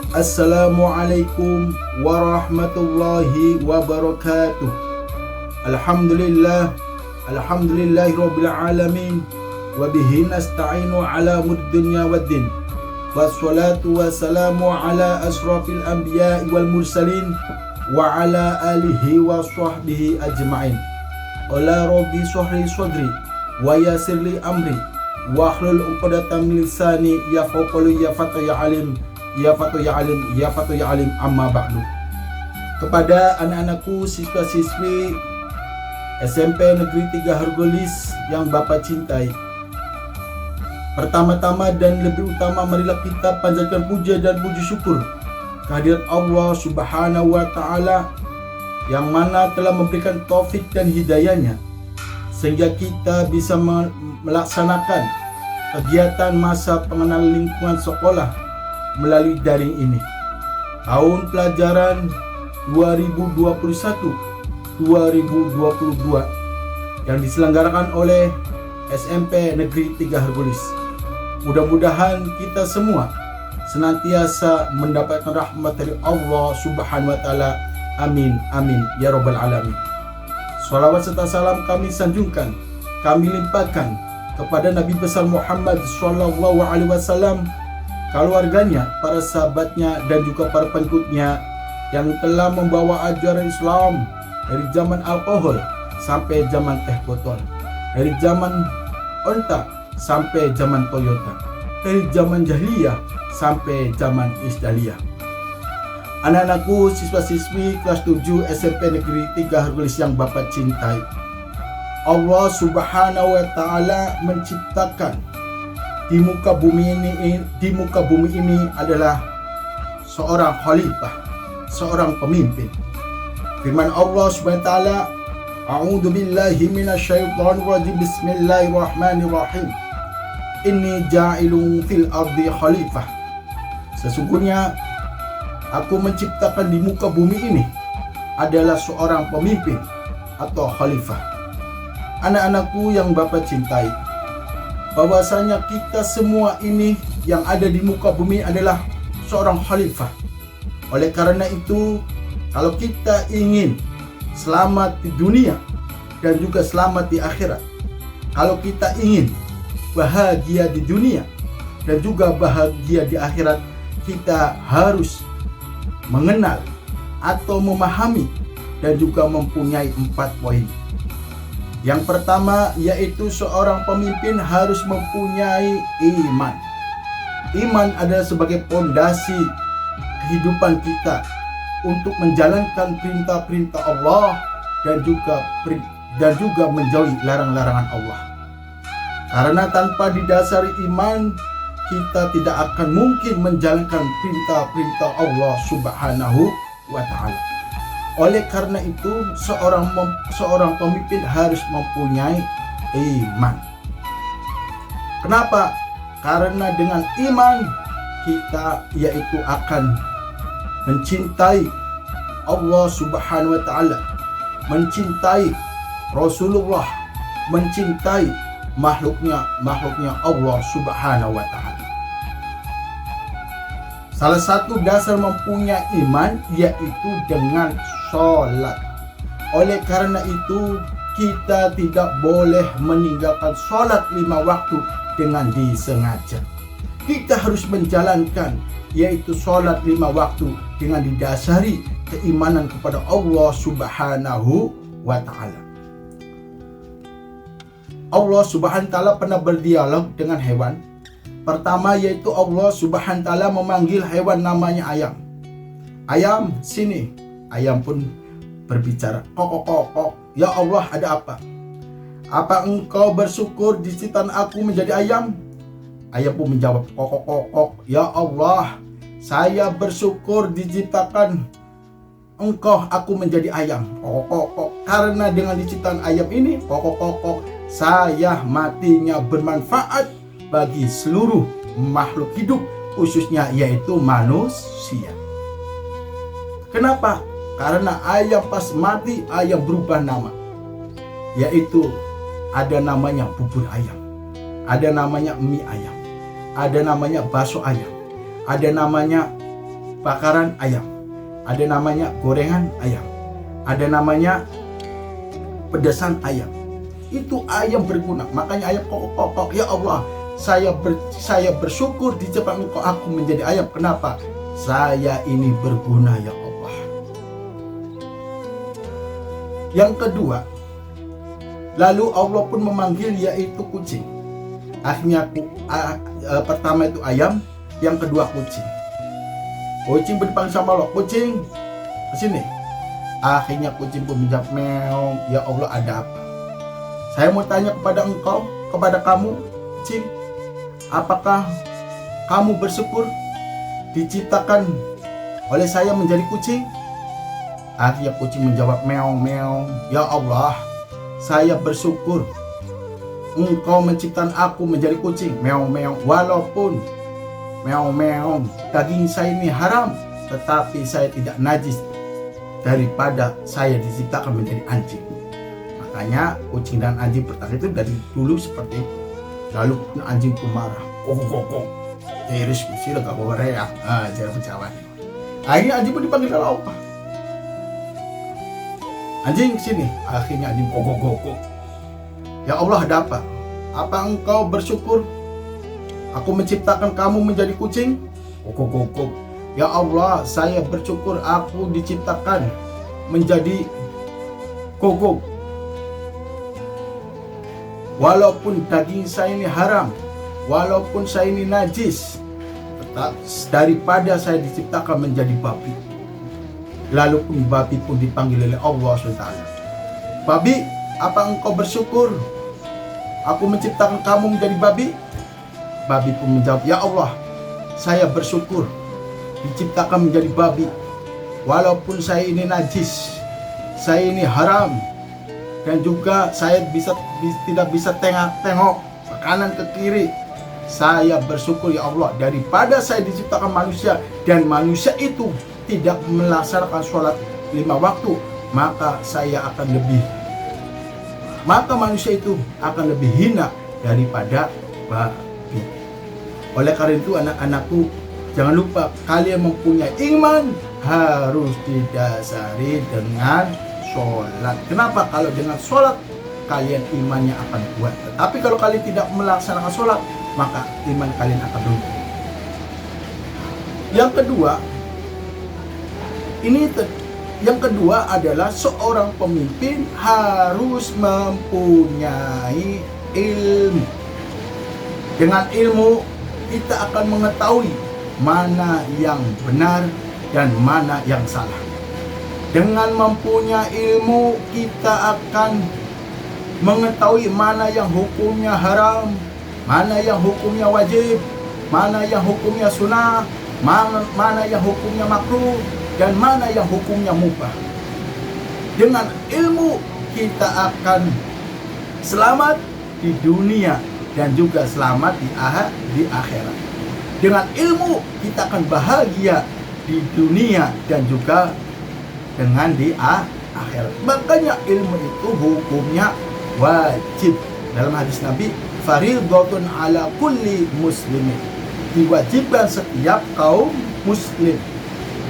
Assalamualaikum warahmatullahi wabarakatuh. Alhamdulillahi rabbil alamin. Wabihi nasta'inu ala muddunya waddin. Wassalatu wassalamu ala asrafil anbiya'i wal mursalin wa ala alihi wa sahbihi ajma'in. Ala rabbi shrah sadri wa yassir li amri wahlul 'uqdatam min lisani yafqahu ya fata ya alim. Ya Fatu ya alim amma ba'du. Kepada anak-anakku, siswa-siswi SMP Negeri 3 Hargolis yang Bapak cintai, pertama-tama dan lebih utama, marilah kita panjatkan puja dan puji syukur kehadirat Allah Subhanahu wa Ta'ala, yang mana telah memberikan taufik dan hidayahnya sehingga kita bisa melaksanakan kegiatan masa pengenalan lingkungan sekolah melalui daring ini. Tahun pelajaran 2021-2022 yang diselenggarakan oleh SMP Negeri 3 Hargolis. Mudah-mudahan kita semua senantiasa mendapatkan rahmat dari Allah Subhanahu wa Ta'ala. Amin amin ya rabbal alamin. Salawat serta salam kami sanjungkan, kami limpahkan kepada Nabi besar Muhammad sallallahu alaihi wasallam, keluarganya, para sahabatnya, dan juga para pengikutnya yang telah membawa ajaran Islam dari zaman alkohol sampai zaman teh botol, dari zaman onta sampai zaman Toyota, dari zaman jahiliyah sampai zaman isdaliyah. Anak-anakku, siswa-siswi kelas 7 SMP Negeri 3 Hargolis yang Bapak cintai, Allah Subhanahu wa Ta'ala menciptakan di muka bumi ini adalah seorang khalifah, seorang pemimpin. Firman Allah Subhanahu wa Ta'ala, A'udzu billahi minasyaitonir rajim. Bismillahirrahmanirrahim. Inni ja'ilun fil ardi khalifah. Sesungguhnya aku menciptakan di muka bumi ini adalah seorang pemimpin atau khalifah. Anak-anakku yang Bapak cintai, bahwasanya kita semua ini yang ada di muka bumi adalah seorang khalifah. Oleh karena itu, kalau kita ingin selamat di dunia dan juga selamat di akhirat, kalau kita ingin bahagia di dunia dan juga bahagia di akhirat, kita harus mengenal atau memahami dan juga mempunyai 4 poin. Yang pertama yaitu seorang pemimpin harus mempunyai iman. Iman adalah sebagai pondasi kehidupan kita untuk menjalankan perintah-perintah Allah dan juga menjauhi larang-larangan Allah. Karena tanpa didasari iman, kita tidak akan mungkin menjalankan perintah-perintah Allah Subhanahu wa Ta'ala. Oleh karena itu, seorang pemimpin harus mempunyai iman. Kenapa? Karena dengan iman kita yaitu akan mencintai Allah Subhanahu wa Ta'ala, mencintai Rasulullah, mencintai makhluknya Allah Subhanahu wa Ta'ala. Salah satu dasar mempunyai iman yaitu dengan sholat. Oleh karena itu, kita tidak boleh meninggalkan sholat 5 waktu dengan disengaja. Kita harus menjalankan yaitu sholat 5 waktu dengan didasari keimanan kepada Allah Subhanahu wa Ta'ala. Allah Subhanahu wa Ta'ala pernah berdialog dengan hewan. Pertama yaitu Allah Subhanahu wa Ta'ala memanggil hewan namanya ayam. Ayam, sini. Ayam pun berbicara, kok, ya Allah, ada apa? Apa engkau bersyukur diciptakan aku menjadi ayam? Ayam pun menjawab, kok, ya Allah, saya bersyukur diciptakan engkau aku menjadi ayam. Kok, karena dengan diciptakan ayam ini, kok, saya matinya bermanfaat bagi seluruh makhluk hidup, khususnya yaitu manusia. Kenapa? Karena ayam pas mati, ayam berubah nama. Yaitu ada namanya bubur ayam, ada namanya mie ayam, ada namanya bakso ayam, ada namanya bakaran ayam, ada namanya gorengan ayam, ada namanya pedasan ayam. Itu ayam berguna. Makanya ayam kokok, ya Allah, saya bersyukur diciptakan Engkau aku menjadi ayam. Kenapa? Saya ini berguna, ya Allah. Yang kedua, lalu Allah pun memanggil, yaitu kucing. Akhirnya pertama itu ayam, yang kedua kucing. Kucing dipanggil sama Allah, kucing kesini. Akhirnya kucing pun menjawab, meong, ya Allah, ada apa? Saya mau tanya kepada engkau, kepada kamu, kucing, apakah kamu bersyukur diciptakan oleh saya menjadi kucing? Akhirnya kucing menjawab, meong, meong, ya Allah, saya bersyukur engkau menciptakan aku menjadi kucing, meong, meong, walaupun meong, meong, daging saya ini haram, tetapi saya tidak najis daripada saya diciptakan menjadi anjing. Makanya kucing dan anjing pertama itu dari dulu seperti itu. Lalu anjing pun marah, kok terus sila gak bawa rea, jangan pecawan. Akhirnya anjing pun dipanggil oleh Allah, anjing sini. Akhirnya anjing kok, ya Allah, ada apa? Apa engkau bersyukur aku menciptakan kamu menjadi kucing? Kok, ya Allah, saya bersyukur aku diciptakan menjadi gogok. Walaupun daging saya ini haram, walaupun saya ini najis, tetap daripada saya diciptakan menjadi babi. Lalu pun babi pun dipanggil oleh Allah SWT. Babi, apa engkau bersyukur aku menciptakan kamu menjadi babi? Babi pun menjawab, ya Allah, saya bersyukur diciptakan menjadi babi. Walaupun saya ini najis, saya ini haram, dan juga saya tidak bisa tengok ke kanan ke kiri. Saya bersyukur, ya Allah, daripada saya diciptakan manusia dan manusia itu tidak melaksanakan sholat 5 waktu, maka manusia itu akan lebih hina daripada babi. Oleh karena itu, anak-anakku, jangan lupa kalian mempunyai iman harus didasari dengan sholat. Kenapa? Kalau dengan sholat kalian imannya akan kuat. Tetapi kalau kalian tidak melaksanakan sholat, maka iman kalian akan runtuh. Yang kedua adalah seorang pemimpin harus mempunyai ilmu. Dengan ilmu kita akan mengetahui mana yang benar dan mana yang salah. Dengan mempunyai ilmu kita akan mengetahui mana yang hukumnya haram, mana yang hukumnya wajib, mana yang hukumnya sunnah, mana yang hukumnya makruh, dan mana yang hukumnya mubah. Dengan ilmu kita akan selamat di dunia dan juga selamat di akhirat. Dengan ilmu kita akan bahagia di dunia dan juga dengan di akhirat. Makanya ilmu itu hukumnya wajib. Dalam hadis Nabi, faridhatun ala kulli muslimin, diwajibkan setiap kaum muslim.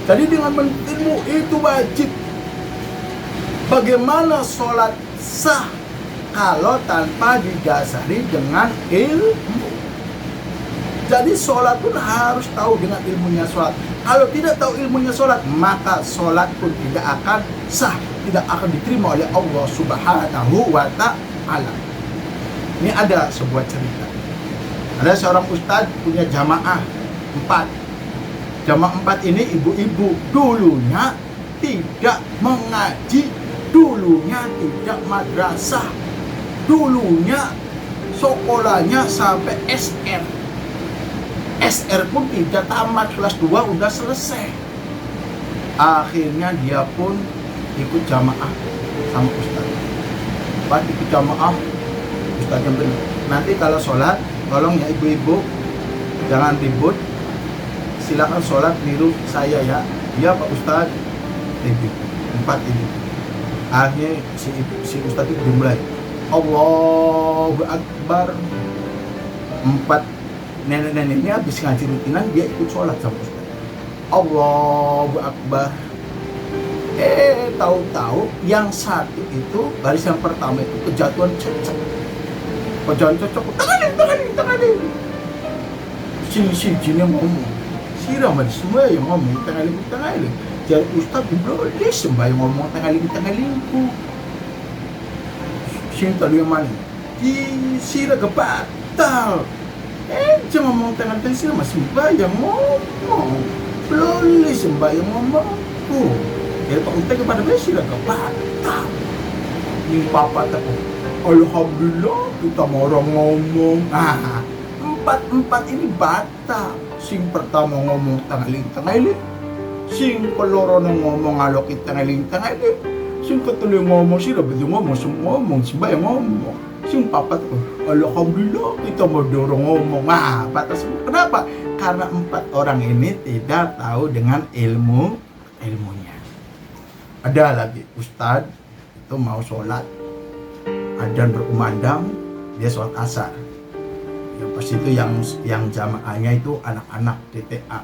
Jadi dengan ilmu itu wajib. Bagaimana sholat sah kalau tanpa didasari dengan ilmu? Jadi sholat pun harus tahu dengan ilmunya sholat. Kalau tidak tahu ilmunya sholat, maka sholat pun tidak akan sah, tidak akan diterima oleh Allah Subhanahu wa Ta'ala. Ini ada sebuah cerita. Ada seorang ustadz punya jamaah 4. Jamaah 4 ini ibu-ibu, dulunya tidak mengaji, dulunya tidak madrasah, dulunya sekolahnya sampai SR. SR pun tidak tamat, kelas 2 udah selesai. Akhirnya dia pun ikut jamaah sama ustaz. Pak ikut jamaah, ustaz yang benar. Nanti kalau sholat, tolong ya ibu-ibu, jangan ribut. Silakan sholat niru saya ya. Iya Pak Ustaz. Ribut 4 ini. Akhirnya si ustaz itu dimulai, Allahu Akbar. 4 nenek-neneknya habis ngaji rutinan, dia ikut sholat sama ustaz. Allahu Akbar. Tahu-tahu yang satu itu baris yang pertama itu kejatuhan cocok. Tanganin. Si Jin yang ngomong. Sira man semua yang ngomong tanganin. Jadi Ustaz boleh sembahyang ngomong tanganin ku. Sing tadi yang mana? Sira kebatal. Cuma ngomong tanganin sira masih sembahyang ngomong. Boleh sembahyang ngomong ku. Jadi Pak Ustaz kepada dia sira kebatal. Ni papa tak. Alhamdulillah kita mau orang ngomong. Empat ini batal. Sing pertama ngomong tangaling. Sing peloro ngomong alokit tangaling. Sing ketuloy ngomong sila betul ngomong sembahyang ngomong. Sing papat alhamdulillah kita mau dorong ngomong. Batas. Kenapa? Karena 4 orang ini tidak tahu dengan ilmunya. Ada lagi ustad itu mau sholat, adzan berkumandang, dia sholat asar. Yang pas itu yang jamaahnya itu anak-anak DTA,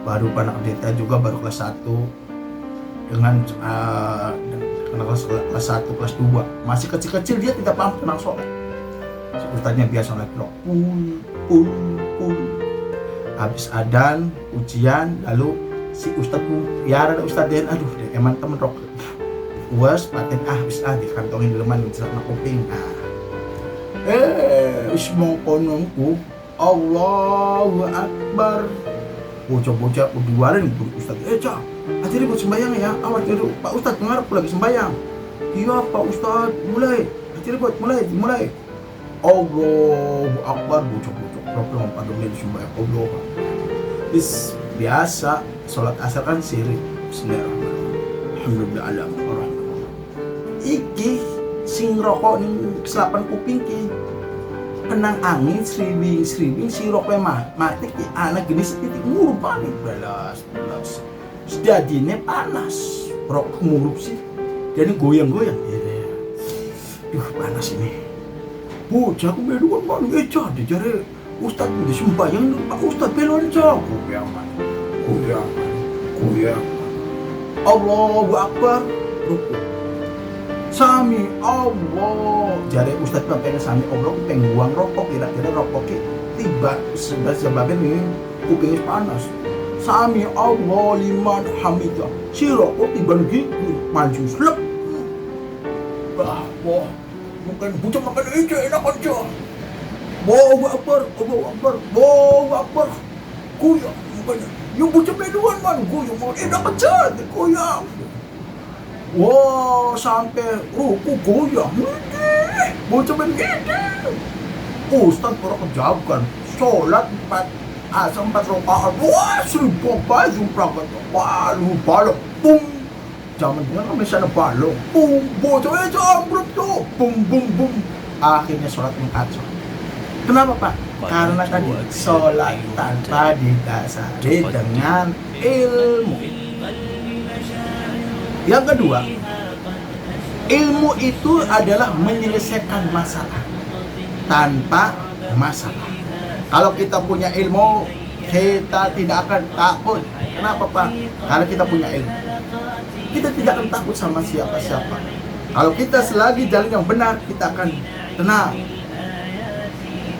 baru anak DTA juga baru kelas 1 dengan kelas 1 kelas 2 masih kecil-kecil, dia tidak paham tentang sholat. Si ustadznya biasa sholat pul habis adzan ujian, lalu si ustadku ya ada ustadz aduh deh emang temen rok uas paten bisa dikantongin leman celana kuping. Ismong kononku Allahu Akbar, bocah-bocah berduaran guru ustadz cak ajarin buat sembahyang ya, awal dulu Pak Ustadz ngarep lagi sembahyang. Iya Pak Ustadz, ajarin buat mulai Allahu Akbar, bocah-bocah problem pada mulai sembahyang Allah. Is biasa sholat asar kan siri Bismillahirrahmanirrahim. Iki sing rokok ning selapan kuping ki penang angin sriwing si rokoknya mati ki anak gini setitik ngurup panik belas jadinya panas rokok ngurup sih jadi goyang panas ini bocah aku meduan panik jadi jare Ustadz di sembahyang Pak Ustadz belon jauh goyang Allahu Akbar rukuk sami Allah jare Ustadz pengen sami Allah pengen buang rokok kira-kira rokok tiba sebabnya ini kupingnya panas sami Allah liman hamidah si rokok tiba gitu maju slep wah bukan bocah makan aja enak aja Allahu Akbar goyang bukannya yung bocah meduan man goyang mau enak aja goyang. Wah, sampai ruku goyang. Bocah begini. Ustaz pernah kejauhan. Sholat 4 rakaat. Wah, seribu baju prakat. Wah, lupa. Pum. Zaman dengan kami sana balong. Pum. Bocah jambrut tuh. Pum. Akhirnya sholat mengkacau. Kenapa Pak? Karena tadi sholat tanpa didasari dengan ilmu. Yang kedua, ilmu itu adalah menyelesaikan masalah tanpa masalah. Kalau kita punya ilmu, kita tidak akan takut. Kenapa Pak? Karena kita punya ilmu. Kita tidak akan takut sama siapa-siapa. Kalau kita selagi jalan yang benar, kita akan tenang.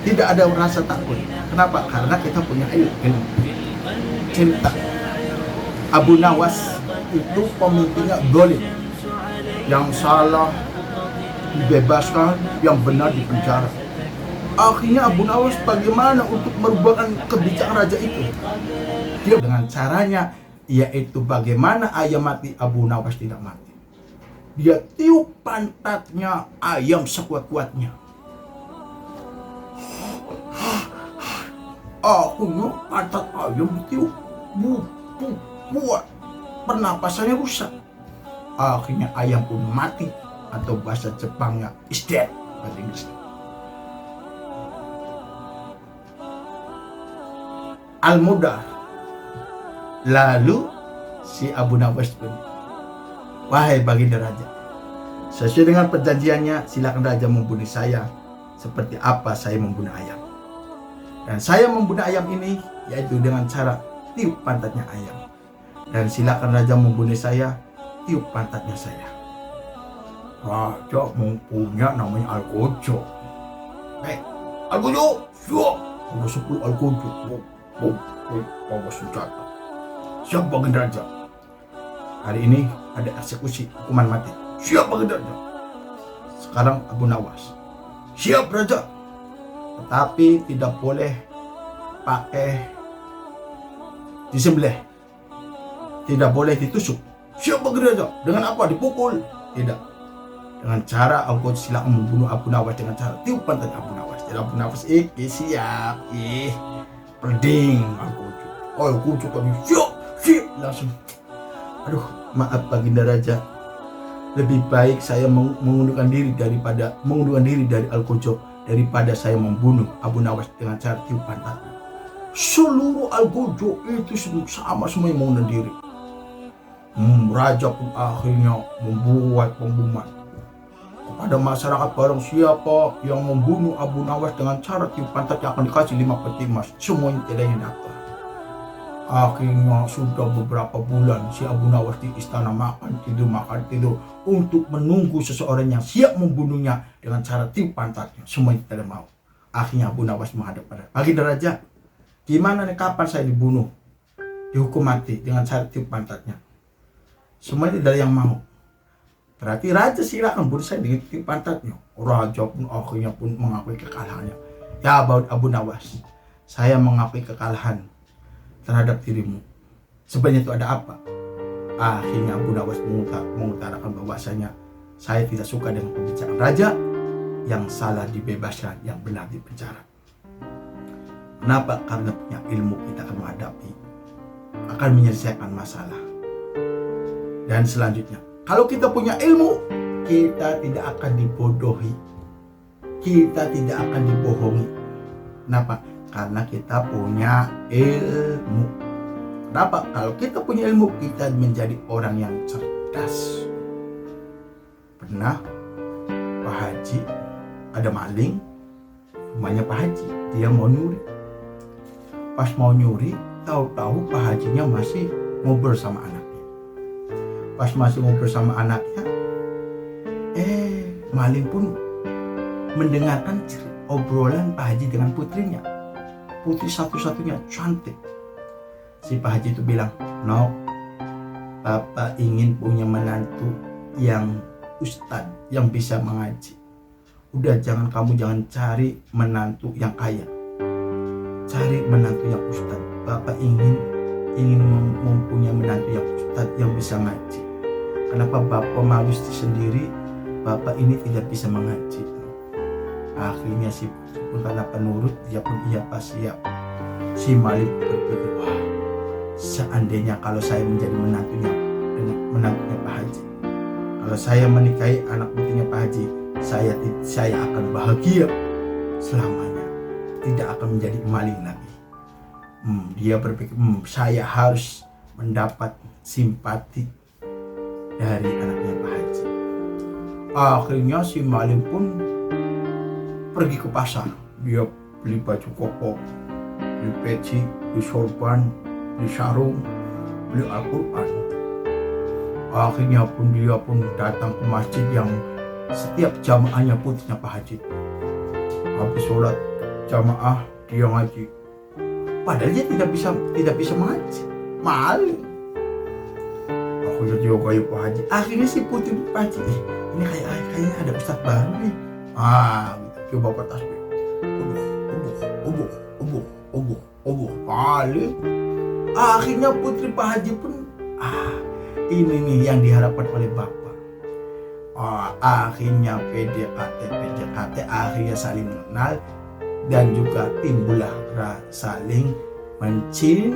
Tidak ada rasa takut. Kenapa? Karena kita punya ilmu. Cinta. Abu Nawas itu pemimpinnya dolim, yang salah dibebaskan, yang benar dipenjara. Akhirnya Abu Nawas bagaimana untuk merubahkan kebijakan raja itu? Dia dengan caranya, yaitu bagaimana ayam mati, Abu Nawas tidak mati. Dia tiup pantatnya ayam sekuat-kuatnya. Akhirnya pantat ayam ditiup, buat pernapasannya rusak. Akhirnya ayam pun mati, atau bahasa Jepangnya is dead, bahasa Inggris. Al-Mudar. Lalu si Abu Nawas pun, wahai baginda raja, sesuai dengan perjanjiannya, silakan raja membunuh saya seperti apa saya membunuh ayam. Dan saya membunuh ayam ini yaitu dengan cara tiup pantatnya ayam. Dan silakan raja membunuh saya, tiup pantatnya saya. Raja mempunyai namanya Algojo. Algojo, siap. Udah 10 Algojo. Bawa senjata. Siap baginda raja. Hari ini ada eksekusi hukuman mati. Siap baginda raja. Sekarang Abu Nawas. Siap raja. Tetapi tidak boleh pakai disembelih. Tidak boleh ditusuk. Siap baginda raja. Dengan apa? Dipukul? Tidak. Dengan cara Algojo silakan membunuh Abu Nawas dengan cara tiup pantat Abu Nawas. Jadi Abu Nawas siap. Perding Algojo. Algojo tadi siap. Langsung. Aduh, maaf baginda raja. Lebih baik saya mengundurkan diri dari Algojo daripada saya membunuh Abu Nawas dengan cara tiup pantatnya. Seluruh Algojo itu sama semuanya mengundurkan diri. Raja pun akhirnya membuat pengumuman kepada masyarakat, barang siapa yang membunuh Abu Nawas dengan cara tiup pantatnya akan dikasih 5 peti emas. Semuanya tidak yang datang. Akhirnya sudah beberapa bulan si Abu Nawas di istana makan tidur untuk menunggu seseorang yang siap membunuhnya dengan cara tiup pantatnya. Semuanya tidak mau. Akhirnya Abu Nawas menghadap pada baginda raja, gimana nih, kapan saya dibunuh, dihukum mati dengan cara tiup pantatnya? Semuanya tidak yang mau. Berarti raja silakan bunuh saya dengan tiup pantatnya. Raja pun akhirnya pun mengakui kekalahannya. Ya Abu Nawas, saya mengakui kekalahan terhadap dirimu. Sebenarnya itu ada apa? Akhirnya Abu Nawas mengutarakan bahwasanya saya tidak suka dengan pembicaraan raja, yang salah dibebaskan, yang benar dipenjara. Kenapa? Karena punya ilmu kita akan menghadapi, akan menyelesaikan masalah. Dan selanjutnya, kalau kita punya ilmu, kita tidak akan dibodohi, kita tidak akan dibohongi. Kenapa? Karena kita punya ilmu. Kenapa? Kalau kita punya ilmu, kita menjadi orang yang cerdas. Pernah Pak Haji, ada maling rumahnya Pak Haji, dia mau nyuri. Pas mau nyuri, tahu-tahu Pak Hajinya masih ngobrol sama anaknya. Pas masih ngobrol sama anaknya, maling pun mendengarkan obrolan Pak Haji dengan putrinya. Putri satu-satunya, cantik. Si Pak Haji itu bilang, "No, Bapak ingin punya menantu yang ustad, yang bisa mengaji. Udah jangan cari menantu yang kaya, cari menantu yang ustad. Bapak ingin mempunyai menantu yang ustad, yang bisa ngaji. Kenapa Bapak malu sendiri? Bapak ini tidak bisa mengaji." Akhirnya si putri pun karena penurut, dia pun iya Pak, siap. Si maling berpikir, wah, seandainya kalau saya menjadi menantunya Pak Haji, kalau saya menikahi anak putrinya Pak Haji, saya akan bahagia selamanya, tidak akan menjadi maling lagi. Dia berpikir, saya harus mendapat simpati dari anaknya Pak Haji. Akhirnya si maling pun pergi ke pasar. Dia beli baju koko, beli peci, beli sorban, beli sarung, beli Al-Quran. Akhirnya pun dia pun datang ke masjid yang setiap jamaahnya putrinya Pak Haji. Habis sholat jamaah, dia ngaji. Padahal dia tidak bisa mengaji, maling. Akhirnya dia kayak Pak Haji. Akhirnya si putri Pak Haji, ini kayaknya ada ustadz baru nih. Coba bawa tasbih. Ubuh, paling. Akhirnya putri Pak Haji pun, ini nih yang diharapkan oleh Bapak. Akhirnya PDKT, akhirnya saling mengenal dan juga timbullah saling mencintai.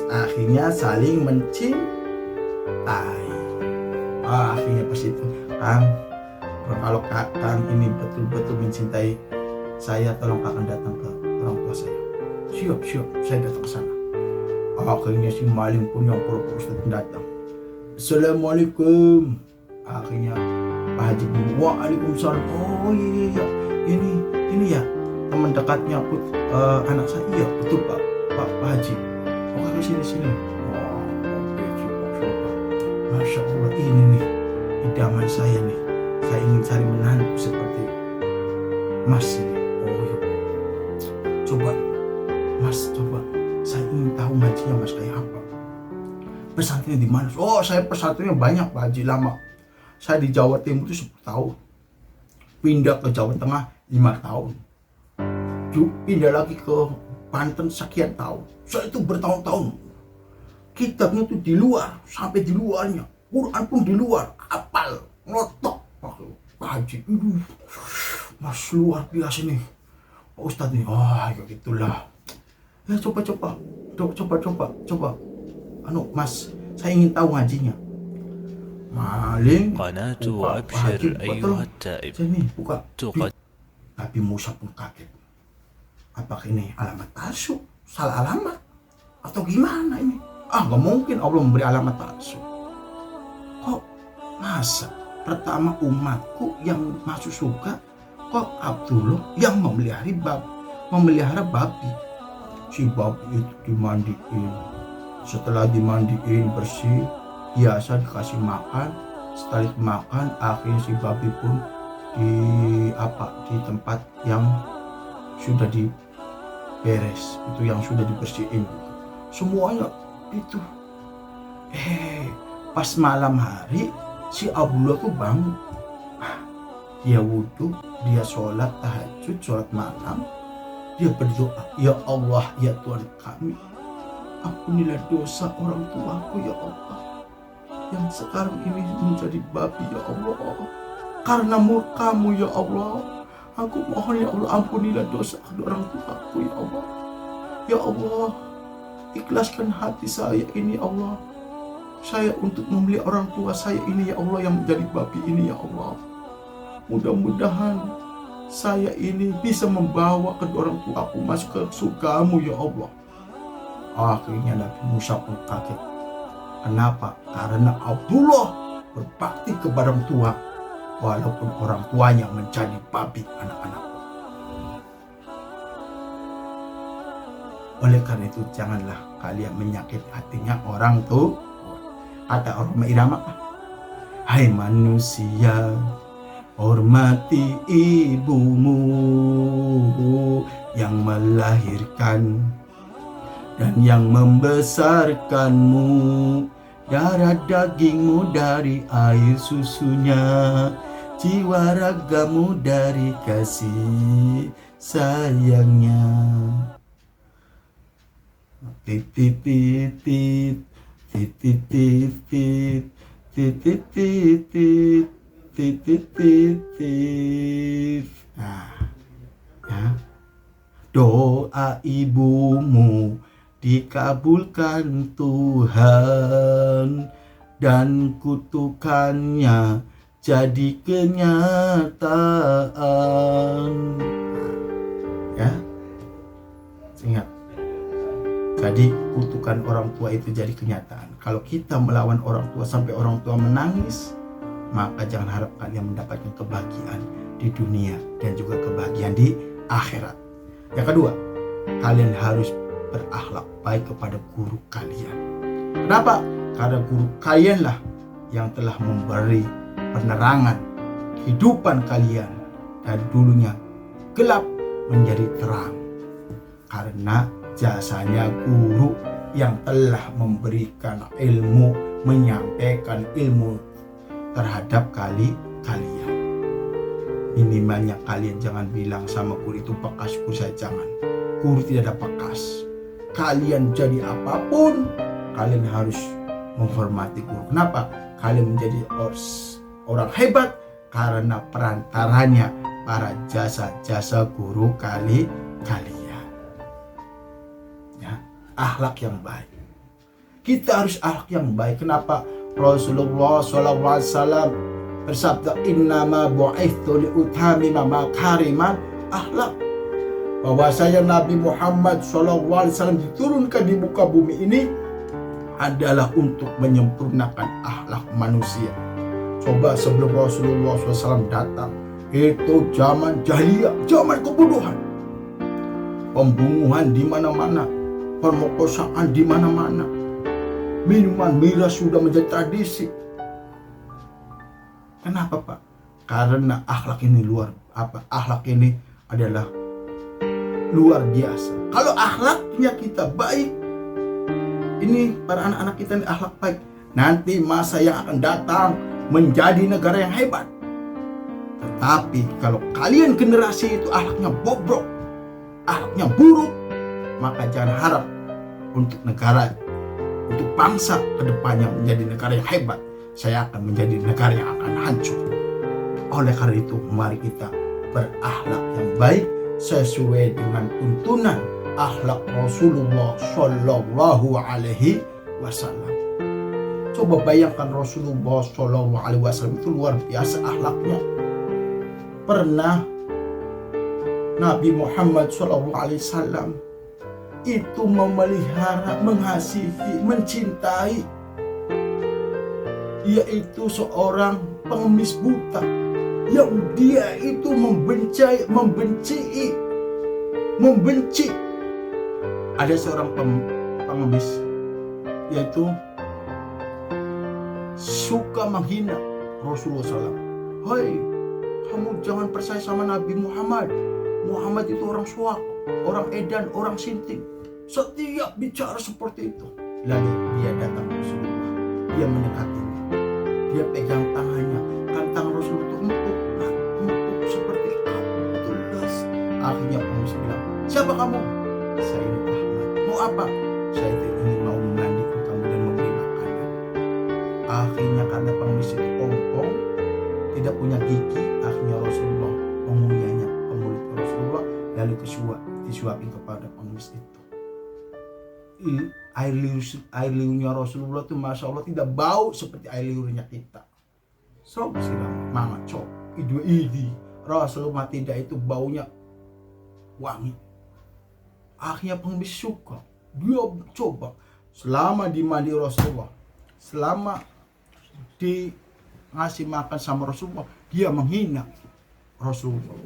Akhirnya saling mencintai. Akhirnya pas itu, Kang, kalau Kang ini betul-betul mencintai saya, tolong Kang datang ke orang tua saya. Siap, saya datang ke sana. Akhirnya si maling pun yang pura-pura Ustadz datang. Assalamualaikum. Akhirnya Pak Haji bilang, waalaikumsalam. Oh iya, ini ya teman dekatnya anak saya. Iya betul Pak Haji. Oh kakak sini. Oh oke coba. Masya Allah, ini nih idaman saya nih. Saya ingin cari menantu seperti Mas ini. Oh iya. Coba Mas, saya ingin tahu ngajinya Mas kayak apa. Pesantrennya di mana? Oh saya pesantrennya banyak Pak Haji, lama. Saya di Jawa Timur itu 10 tahun. Pindah ke Jawa Tengah 5 tahun. Pindah lagi ke Banten sekian tahun. Saya itu bertahun-tahun. Kitabnya itu di luar, sampai di luarnya. Quran pun di luar, hafal, ngotok. Pak Haji, Mas luar biasa nih. Pak Ustadz nih, ya gitulah. Ya coba. Mas, saya ingin tahu ngajinya. Maling قناة أبشر أيها التائب sini buka. تقدم Nabi Musa pun kaget. Apakah ini alamat palsu? Salah alamat? Atau gimana ini? Gak mungkin Allah memberi alamat palsu. Kok masa pertama umatku yang masuk surga, kok Abdullah yang memelihara babi? Si babi itu dimandiin. Setelah dimandiin bersih, biasa dikasih makan. Setelah makan, akhirnya si babi pun di tempat yang sudah diberes, itu yang sudah dibersihin, semuanya itu. Pas malam hari si Abdullah tuh bangun, dia wudhu, dia sholat tahajud, sholat malam, dia berdoa, ya Allah, ya Tuhan kami, ampunilah dosa orang tuaku ya Allah, yang sekarang ini menjadi babi ya Allah, karena murkamu ya Allah. Aku mohon ya Allah, ampunilah dosa kedua orang tuaku ya Allah. Ya Allah, ikhlaskan hati saya ini ya Allah, saya untuk membeli orang tua saya ini ya Allah, yang menjadi babi ini ya Allah. Mudah-mudahan saya ini bisa membawa kedua orang tuaku masuk ke surgamu ya Allah. Akhirnya Nabi Musa pun kaget. Kenapa? Karena Abdullah berbakti kepada orang tua, walaupun orang tuanya menjadi babi anak-anak. Oleh karena itu janganlah kalian menyakiti hatinya orang tuh. Kata orang irama, hai manusia, hormati ibumu yang melahirkan dan yang membesarkanmu, darah dagingmu dari air susunya, jiwa ragamu dari kasih sayangnya. Titit titit titit titit titit titit titit titit. Nah, ya. Doa ibumu dikabulkan Tuhan dan kutukannya jadi kenyataan. Ya, ingat. Jadi kutukan orang tua itu jadi kenyataan. Kalau kita melawan orang tua sampai orang tua menangis, maka jangan harap kalian mendapatkan kebahagiaan di dunia dan juga kebahagiaan di akhirat. Yang kedua, kalian harus berakhlak baik kepada guru kalian. Kenapa? Karena guru kalianlah yang telah memberi penerangan kehidupan kalian dari dulunya gelap menjadi terang. Karena jasanya guru yang telah memberikan ilmu, menyampaikan ilmu terhadap kalian. Minimalnya kalian jangan bilang sama guru itu bekas guru saya, jangan. Guru tidak ada bekas. Kalian jadi apapun, kalian harus menghormati guru. Kenapa? Kalian menjadi orang hebat karena perantaranya para jasa-jasa guru kalian. Ya, akhlak yang baik. Kita harus akhlak yang baik. Kenapa? Rasulullah SAW bersabda, innama bu'ithtu liutamima makarimal akhlak. Bahwasanya Nabi Muhammad SAW diturunkan di muka bumi ini adalah untuk menyempurnakan akhlak manusia. Coba sebelum Rasulullah SAW datang, itu zaman jahiliyah, zaman kebodohan. pembunuhan di mana-mana, pemerkosaan di mana-mana. Minuman miras sudah menjadi tradisi. Kenapa, Pak? Karena akhlak ini akhlak ini adalah luar biasa. Kalau akhlaknya kita baik, ini para anak-anak kita ini akhlak baik, nanti masa yang akan datang menjadi negara yang hebat. Tetapi kalau kalian generasi itu akhlaknya bobrok, akhlaknya buruk, maka jangan harap untuk negara, untuk bangsa kedepannya menjadi negara yang hebat. Saya akan menjadi negara yang akan hancur. Oleh karena itu, mari kita berakhlak yang baik sesuai dengan tuntunan akhlak Rasulullah Shallallahu Alaihi Wasallam. Coba bayangkan Rasulullah Shallallahu Alaihi Wasallam itu luar biasa akhlaknya. Pernah Nabi Muhammad Shallallahu Alaihi Wasallam itu memelihara, mengasihi, mencintai, yaitu seorang pengemis buta yang dia itu membenci. Ada seorang pengemis yaitu suka menghina Rasulullah SAW. Hai, kamu jangan percaya sama Nabi Muhammad. Muhammad itu orang suak, orang edan, orang sinting. Setiap bicara seperti itu. Lalu dia datang ke Rasulullah, dia mendekatinya, dia pegang tangannya. Kan tangan Rasulullah itu empuk seperti abu, tulas. Akhirnya pengemis bilang, siapa kamu? Saya ini Ahmad. Mau apa? Saya ingin mau memandikan kamu dan memberi makanan. Akhirnya karena pengemis itu ompong, tidak punya gigi, akhirnya Rasulullah mengunyahnya ke mulut Rasulullah, lalu disuapin kepada pengemis itu. Air liurnya Rasulullah itu Masya Allah tidak bau seperti air liurnya kita. Sok silang mama cok idi Rasulullah tidak, itu baunya wangi. Akhirnya pengemis suka, dia coba selama di mandi Rasulullah, selama di ngasih makan sama Rasulullah, dia menghina Rasulullah.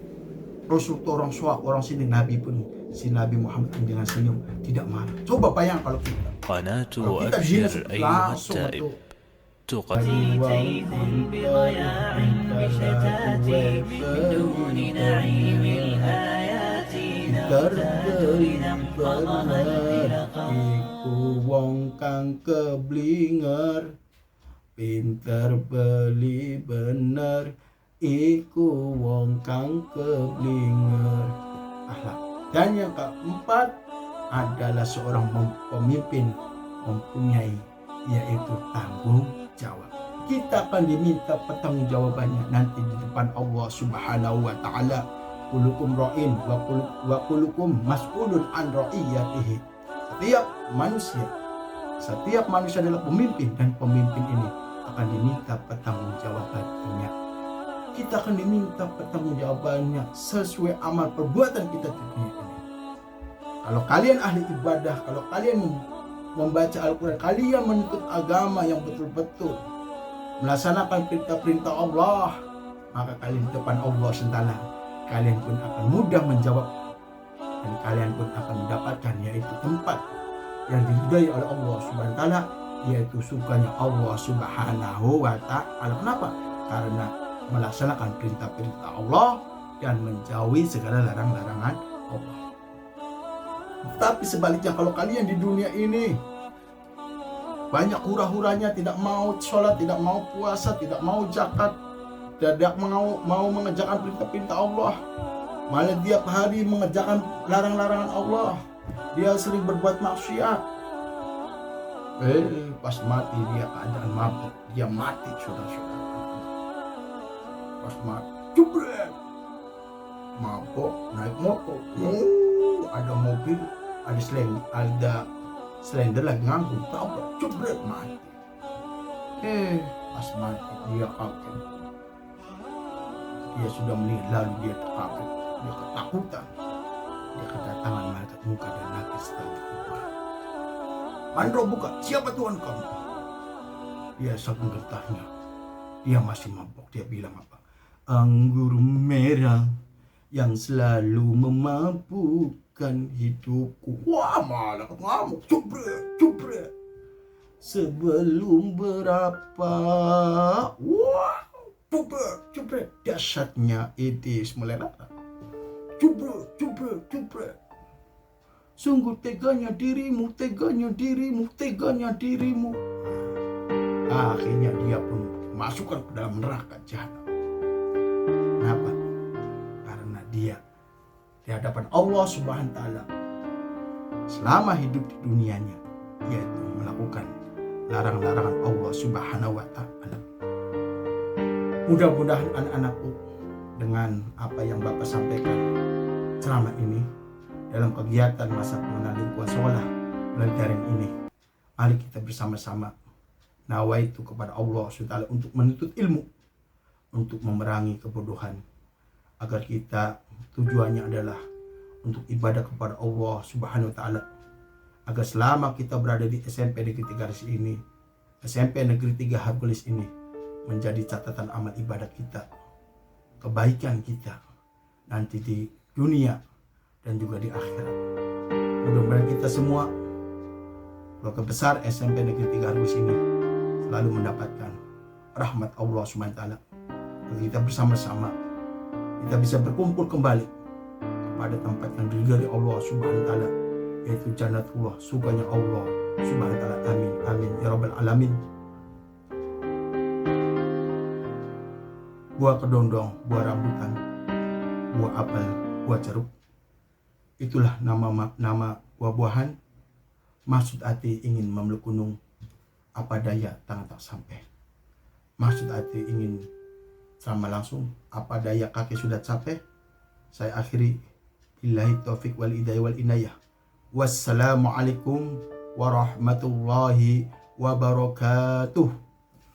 Rasulullah orang suak, orang sini. Nabi pun, si Nabi Muhammad dengan senyum tidak marah. Coba bayang kalau kita أبشر أيها التائب أي تيف بضياع بشتات من دون نعيم الآيات نغتال نحفظها الفرقا. Iku wong kang keblinger, pinter beli bener. Iku wong kang keblinger. Akhlak. Dan yang keempat adalah seorang pemimpin mempunyai, yaitu tanggung jawab. Kita akan diminta pertanggungjawabannya nanti di depan Allah Subhanahu wa taala. Kulukum ra'in wa kulukum mas'ulun an ra'iyatihi. Setiap manusia adalah pemimpin, dan pemimpin ini akan diminta pertanggungjawabannya. Kita akan diminta pertanggungjawabannya sesuai amal perbuatan kita di dunia ini. Kalau kalian ahli ibadah, kalau kalian membaca Al-Quran, kalian menuntut agama yang betul-betul melaksanakan perintah-perintah Allah, maka kalian di depan Allah SWT, kalian pun akan mudah menjawab, dan kalian pun akan mendapatkan, yaitu tempat yang diridai oleh Allah SWT, yaitu surganya Allah Subhanahu wa taala. Kenapa? Karena melaksanakan perintah-perintah Allah dan menjauhi segala larang-larangan Allah. Tapi sebaliknya, kalau kalian di dunia ini banyak hura-huranya, tidak mau sholat, tidak mau puasa, tidak mau zakat, tidak mau mengerjakan perintah-perintah Allah, malah tiap hari mengerjakan larang-larangan Allah, dia sering berbuat maksiat. Pas mati dia keadaan mabuk, dia mati, saudara-saudara. Pas mati, jebret, mabuk, naik motor, ada mobil, ada slender lagi ngangkut, tabrak, jebret, mati. Pas mati dia kaget, dia sudah meninggal, lalu dia terkaget, dia ketakutan, dia kedatangan malaikat muka dan nakis setelah kubur. Mandro buka, siapa Tuhan kamu? Dia saking getahnya, dia masih mabuk, dia bilang apa? Anggur merah yang selalu memabukkan hidupku. Wah, malah ngamuk. Cubre. Sebelum berapa? Wah, cubre. Dahsyatnya Idis mulai datang. Cubre. Sungguh teganya dirimu. Akhirnya dia pun masukkan ke dalam neraka jahanam. Kenapa? Karena dia di hadapan Allah Subhanahu wa taala selama hidup di dunianya yaitu melakukan larangan-larangan Allah Subhanahu wa taala. Mudah-mudahan anak-anakku dengan apa yang Bapak sampaikan selama ini dalam kegiatan masa pengenalan lingkungan sekolah melalui daring ini, mari kita bersama-sama nawaitu kepada Allah SWT untuk menuntut ilmu, untuk memerangi kebodohan, agar kita tujuannya adalah untuk ibadah kepada Allah Subhanahu wa taala, agar selama kita berada di SMP Negeri 3 Hercules ini, SMP Negeri 3 Hercules ini menjadi catatan amal ibadah kita, kebaikan kita nanti di dunia dan juga di akhirat. Mudah-mudahan kita semua keluarga besar SMP Negeri 3 Hercules ini selalu mendapatkan rahmat Allah Subhanahu wa taala. Kita bersama-sama kita bisa berkumpul kembali pada tempat yang diridhai Allah Subhanahu wa taala, yaitu jannatullah, surganya Allah Subhanahu wa taala. Amin ya rabbal alamin. Buah kedondong, buah rambutan, buah apel, buah jeruk, itulah nama buah-buahan. Maksud hati ingin memeluk gunung, apa daya tangan tak sampai. Maksud hati ingin sama langsung, apa daya kaki sudah capek. Saya akhiri, billahi taufik wal hidayah wal inayah. Wassalamualaikum warahmatullahi wabarakatuh.